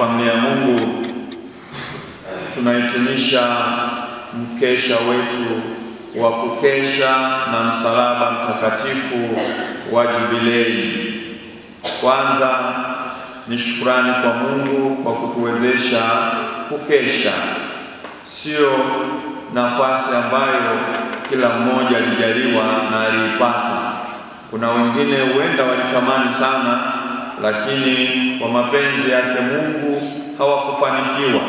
familia ya Mungu, tunahitimisha mkesha wetu wa kukesha na msalaba mtakatifu wa Jubilei. Kwanza ni shukrani kwa Mungu kwa kutuwezesha kukesha. Sio nafasi ambayo kila mmoja alijaliwa na aliipata. Kuna wengine huenda walitamani sana, lakini kwa mapenzi yake Mungu hawakufanikiwa,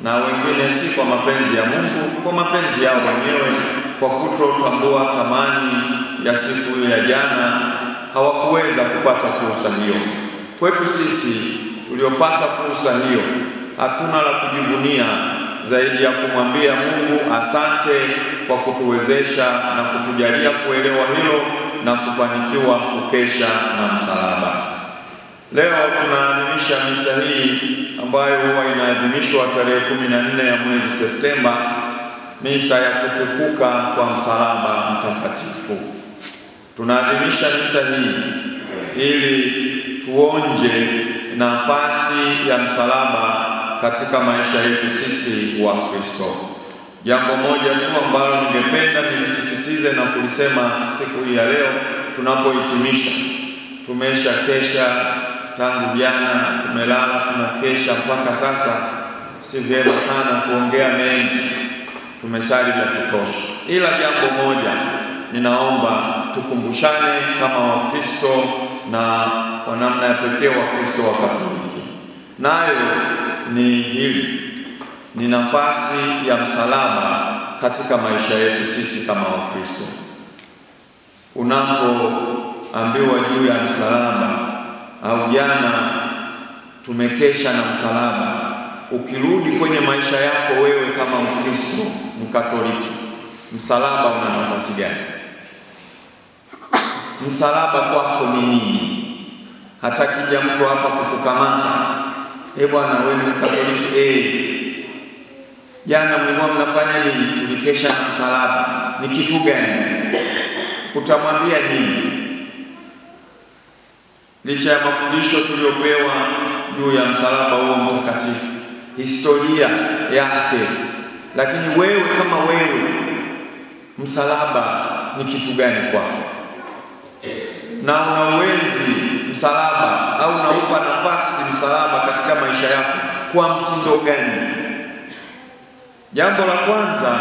na wengine si kwa mapenzi ya Mungu, kwa mapenzi yao wenyewe, kwa kutotambua thamani ya siku ya jana hawakuweza kupata fursa hiyo. Kwetu sisi tuliopata fursa hiyo, hatuna la kujivunia zaidi ya kumwambia Mungu asante kwa kutuwezesha na kutujalia kuelewa hilo na kufanikiwa kukesha na msalaba. Leo tunaadhimisha misa hii ambayo huwa inaadhimishwa tarehe 14 ya mwezi Septemba, misa ya kutukuka kwa msalaba mtakatifu. Tunaadhimisha misa hii ili tuonje nafasi ya msalaba katika maisha yetu sisi wa Kristo. Jambo moja tu ambalo ningependa nilisisitize na kulisema siku hii ya leo tunapohitimisha. Tumesha kesha tangu jana, tumelala, tunakesha mpaka sasa. Si vyema sana kuongea mengi, tumesali vya kutosha. Ila jambo moja ninaomba tukumbushane kama Wakristo, na kwa namna ya pekee Wakristo wa Katoliki, nayo ni hili: ni nafasi ya msalaba katika maisha yetu sisi kama Wakristo. Unapoambiwa juu ya msalaba, au jana tumekesha na msalaba, ukirudi kwenye maisha yako wewe kama Mkristo Mkatoliki, msalaba una nafasi gani? Msalaba kwako ni nini? Hata kija mtu hapa kukukamata, bwana wewe ni Mkatoliki, jana mlikuwa mnafanya nini? Tulikesha na msalaba. Ni kitu gani? Utamwambia nini? Licha ya mafundisho tuliopewa juu ya msalaba huo mtakatifu, historia yake, lakini wewe kama wewe, msalaba ni kitu gani kwako? Na unauenzi msalaba au unaupa nafasi msalaba katika maisha yako kwa mtindo gani? Jambo la kwanza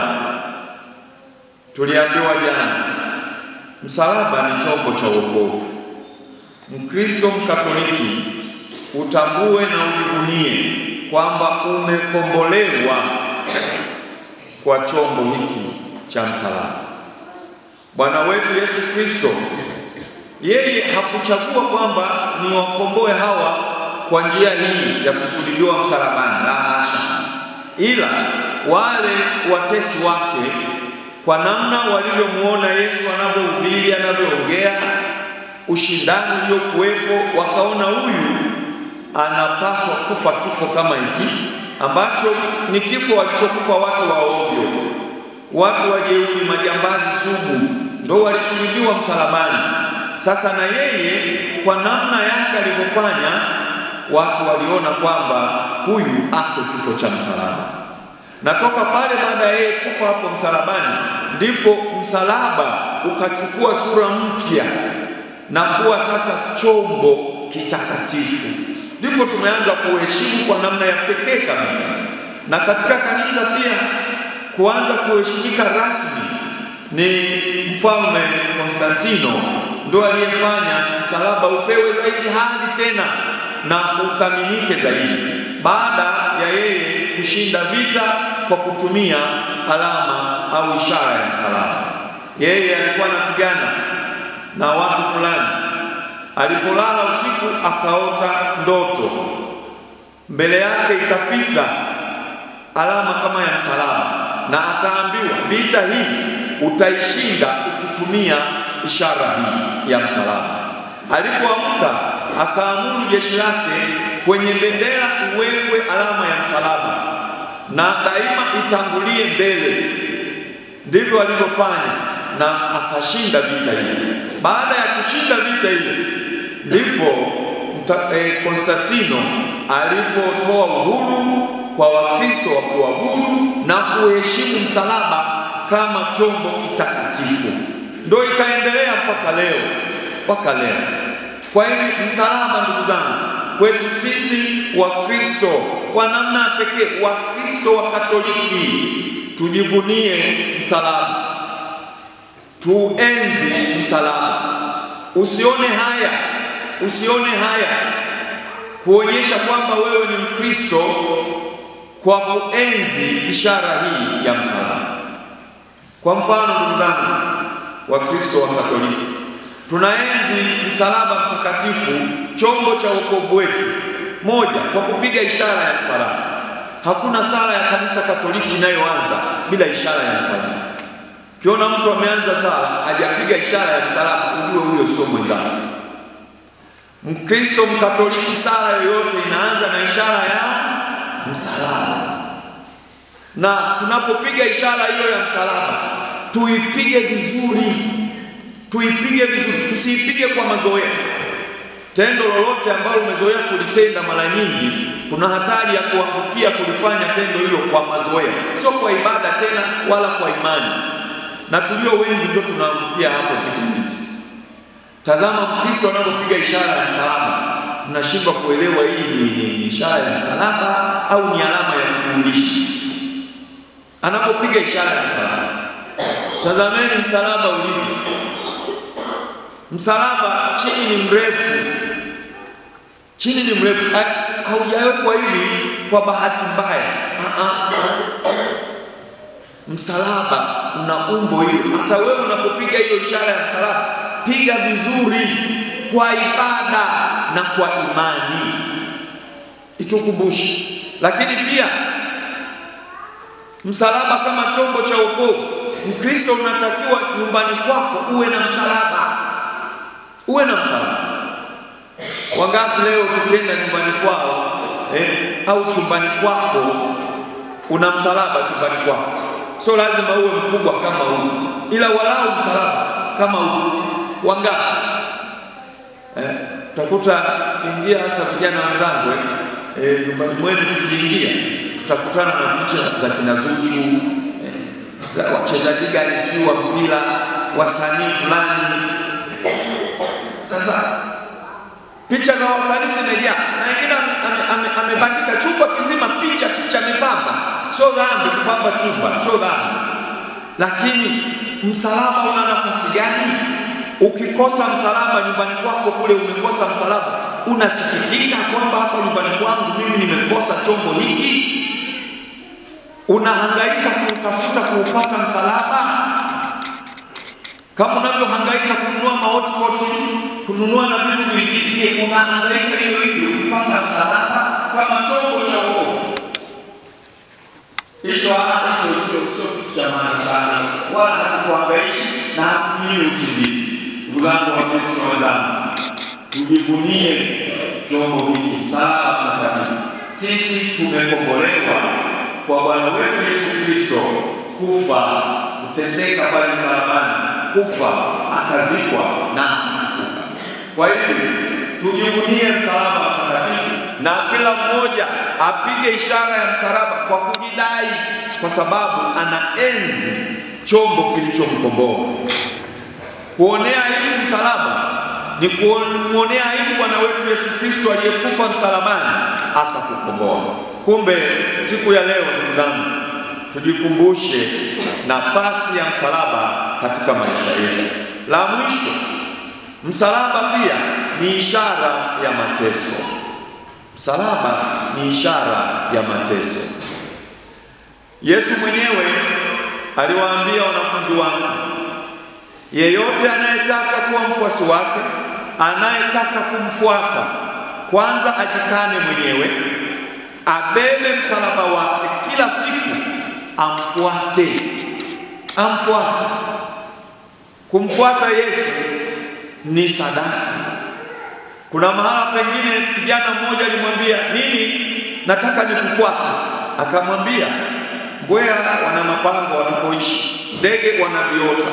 tuliambiwa jana, msalaba ni chombo cha wokovu. Mkristo Mkatoliki utambue na ujivunie kwamba umekombolewa kwa chombo hiki cha msalaba. Bwana wetu Yesu Kristo, yeye hakuchagua kwamba ni wakomboe hawa kwa njia hii ya kusulubiwa msalabani, la hasha. Ila wale watesi wake, kwa namna walivyomuona Yesu anavyohubiri, anavyoongea, ushindani uliokuwepo, wakaona huyu anapaswa kufa kifo kama hiki, ambacho ni kifo walichokufa watu wa ovyo, watu wajeuri, majambazi sugu, ndio walisulubiwa msalabani. Sasa na yeye kwa namna yake alivyofanya, watu waliona kwamba huyu afe kifo cha msalaba. Natoka pale baada ya yeye kufa hapo msalabani, ndipo msalaba ukachukua sura mpya na kuwa sasa chombo kitakatifu. Ndipo tumeanza kuheshimu kwa namna ya pekee kabisa, na katika kanisa pia kuanza kuheshimika rasmi. Ni Mfalme Konstantino ndo aliyefanya msalaba upewe zaidi hadhi tena na uthaminike zaidi, baada ya yeye kushinda vita kwa kutumia alama au ishara ya msalaba. Yeye alikuwa anapigana na watu fulani, alipolala usiku akaota ndoto, mbele yake ikapita alama kama ya msalaba, na akaambiwa vita hii utaishinda ukitumia ishara hii ya msalaba. Alipoamka akaamuru jeshi lake kwenye bendera uwekwe alama ya msalaba na daima itangulie mbele. Ndivyo alivyofanya na akashinda vita hili. Baada ya kushinda vita hili, ndipo Konstantino alipotoa uhuru kwa Wakristo wa kuabudu na kuheshimu msalaba kama chombo kitakatifu. Ndio ikaendelea mpaka leo. Kwa hiyo msalaba, ndugu zangu, kwetu sisi Wakristo, kwa namna pekee Wakristo wa Katoliki, tujivunie msalaba, tuenzi msalaba. Usione haya kuonyesha kwamba wewe ni Mkristo kwa kuenzi ishara hii ya msalaba. Kwa mfano, ndugu zangu Wakristo wa Katoliki, tunaenzi msalaba mtakatifu, chombo cha wokovu wetu. Moja, kwa kupiga ishara ya msalaba. Hakuna sala ya kanisa Katoliki inayoanza bila ishara ya msalaba. Ukiona mtu ameanza sala hajapiga ishara ya msalaba, ujue huyo sio mwenzako. Mkristo Mkatoliki, sala yoyote inaanza na ishara ya msalaba. Na tunapopiga ishara hiyo ya msalaba, tuipige vizuri, tusiipige kwa mazoea. Tendo lolote ambalo umezoea kulitenda mara nyingi, kuna hatari ya kuangukia kulifanya tendo hilo kwa mazoea, sio kwa ibada tena wala kwa imani. Na tulio wengi ndio tunaangukia hapo siku hizi. Tazama Mkristo anapopiga ishara ya msalaba, mnashindwa kuelewa hii ni ishara ya msalaba au ni alama ya kujumlisha. Anapopiga ishara ya msalaba, tazameni msalaba ulivyo. Msalaba chini ni mrefu, haujawekwa hivi kwa bahati mbaya. Msalaba una umbo hilo. Hata wewe unapopiga hiyo ishara ya msalaba, piga vizuri kwa ibada na kwa imani, itukumbushe. Lakini pia msalaba kama chombo cha wokovu. Mkristo unatakiwa nyumbani kwako uwe na msalaba. Wangapi leo tukienda nyumbani kwao au chumbani kwako una msalaba chumbani kwako? Sio lazima uwe mkubwa kama huu, ila walau msalaba kama huu. Wangapi utakuta kiingia, hasa vijana wenzangu, nyumbani mwenu tukiingia tutakutana na picha za kina Zuchu, wachezaji gani sio wa mpira, wasanii fulani. Sasa picha za wasanii zimejaa, na wengine amebandika chumba kizima picha mipamba. Sio dhambi kupamba chumba, sio dhambi. Lakini msalaba una nafasi gani? Ukikosa msalaba nyumbani kwako kule, umekosa msalaba, unasikitika kwamba hapa nyumbani kwangu mimi nimekosa chombo hiki? Unahangaika kutafuta kuupata msalaba kama unavyohangaika kununua mahotpot, kununua na vitu vingine. Unahangaika hiyo kupata msalaba kama chombo cha wokovu. Hicho sio cha maana sana, wala hakuangaishi na hakunyimi usingizi. Ndugu zangu Wakristo wenzangu, tujivunie chombo hiki, msalaba mtakatifu. Sisi tumekombolewa kwa Bwana wetu Yesu Kristo kufa, kuteseka pale msalabani, kufa, akazikwa na kufufuka. Kwa hiyo tujivunie msalaba mtakatifu, na kila mmoja apige ishara ya msalaba kwa kujidai, kwa sababu anaenzi chombo kilichomkomboa. Kuonea aibu msalaba ni kuonea aibu Bwana wetu Yesu Kristo aliyekufa msalabani akakukomboa. Kumbe siku ya leo, ndugu zangu, tujikumbushe nafasi ya msalaba katika maisha yetu. La mwisho, msalaba pia ni ishara ya mateso. Msalaba ni ishara ya mateso. Yesu mwenyewe aliwaambia wanafunzi wake, yeyote anayetaka kuwa mfuasi wake, anayetaka kumfuata, kwanza ajikane mwenyewe, abebe msalaba wake kila siku, amfuate. Kumfuata Yesu ni sadaka. Kuna mahala pengine kijana mmoja alimwambia, mimi nataka nikufuate. Akamwambia, mbweha wana mapango wanapoishi, ndege wana viota,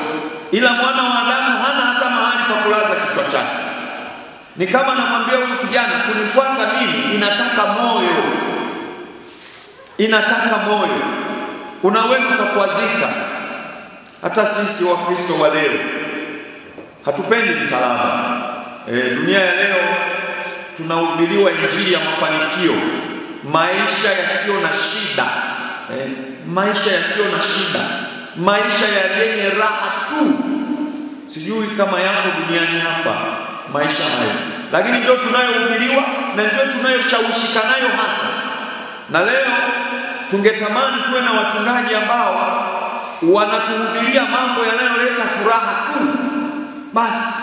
ila mwana wa Adamu hana hata mahali pa kulaza kichwa chake. Ni kama namwambia huyu kijana, kunifuata mimi inataka moyo. Inataka moyo. Unaweza kukwazika. Hata sisi wa Kristo wa leo hatupendi msalaba. Dunia ya leo tunahubiriwa injili ya mafanikio, maisha yasiyo na shida, maisha yasiyo na shida, maisha yenye raha tu. Sijui kama yako duniani hapa maisha hayo, lakini ndio tunayohubiriwa na ndio tunayoshawishika nayo hasa. Na leo tungetamani tuwe na wachungaji ambao wanatuhubiria mambo yanayoleta furaha tu basi.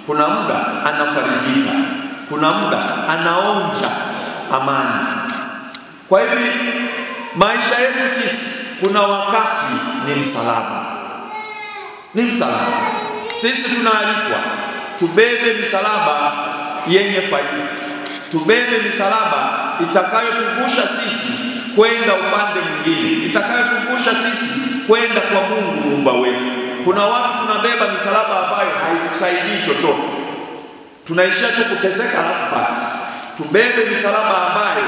Kuna muda anafarijika, kuna muda anaonja amani. Kwa hivi maisha yetu sisi kuna wakati ni msalaba. Ni msalaba. Sisi tunaalikwa tubebe misalaba yenye faida. Tubebe misalaba itakayotuvusha sisi kwenda upande mwingine, itakayotuvusha sisi kwenda kwa Mungu Muumba wetu. Kuna watu tunabeba misalaba ambayo haitusaidii chochote, tunaishia tu kuteseka alafu basi. Tubebe misalaba ambayo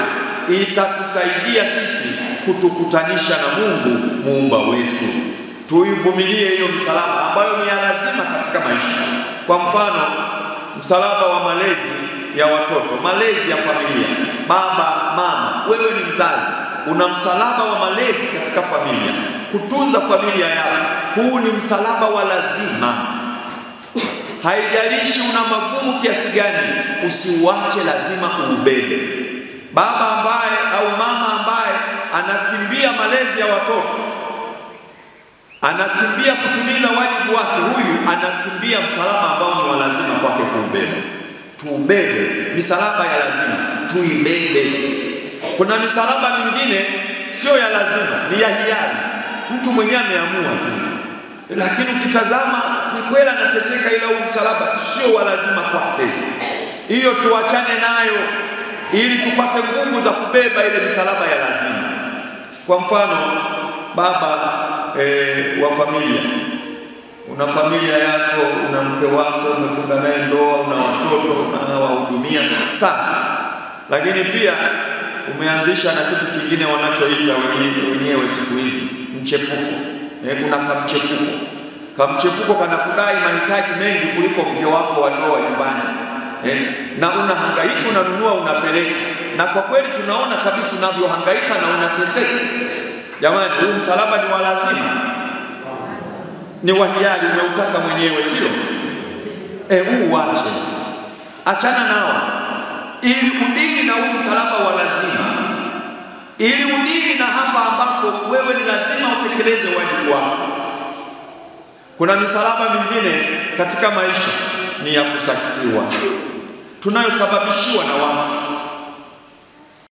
itatusaidia sisi kutukutanisha na Mungu Muumba wetu. Tuivumilie hiyo misalaba ambayo ni ya lazima katika maisha. Kwa mfano, msalaba wa malezi ya watoto, malezi ya familia. Baba, mama, wewe ni mzazi, una msalaba wa malezi katika familia, kutunza familia yako. Huu ni msalaba wa lazima. Haijalishi una magumu kiasi gani, usiuache, lazima uubebe. Baba ambaye au mama ambaye anakimbia malezi ya watoto, anakimbia kutimiza wajibu wake, huyu anakimbia msalaba ambao ni wa lazima kwake kuubeba. Tuubebe misalaba ya lazima, tuibebe. Kuna misalaba mingine sio ya lazima, ni ya hiari. Mtu mwenyewe ameamua tu, lakini ukitazama ni kweli anateseka, ila huu msalaba sio wa lazima kwake. Hiyo tuachane nayo ili tupate nguvu za kubeba ile misalaba ya lazima. Kwa mfano, baba wa familia, una familia yako, una mke wako, umefunga naye ndoa, una watoto, unawahudumia safi, lakini pia umeanzisha na kitu kingine wanachoita wenyewe siku hizi mchepuko. Kuna kamchepuko. Kamchepuko kanakudai mahitaji mengi kuliko mke wako wa ndoa nyumbani. Na unahangaika, unanunua, unapeleka. Na kwa kweli tunaona kabisa unavyohangaika na unateseka. Jamani, huu msalaba ni wa lazima, ni wa hiari, umeutaka mwenyewe, sio? Huu wache, achana nao, ili udili na huu msalaba wa lazima, ili udili na hapa ambapo wewe ni lazima utekeleze wajibu wako. Kuna misalaba mingine katika maisha ni ya kusakisiwa, tunayosababishiwa na watu.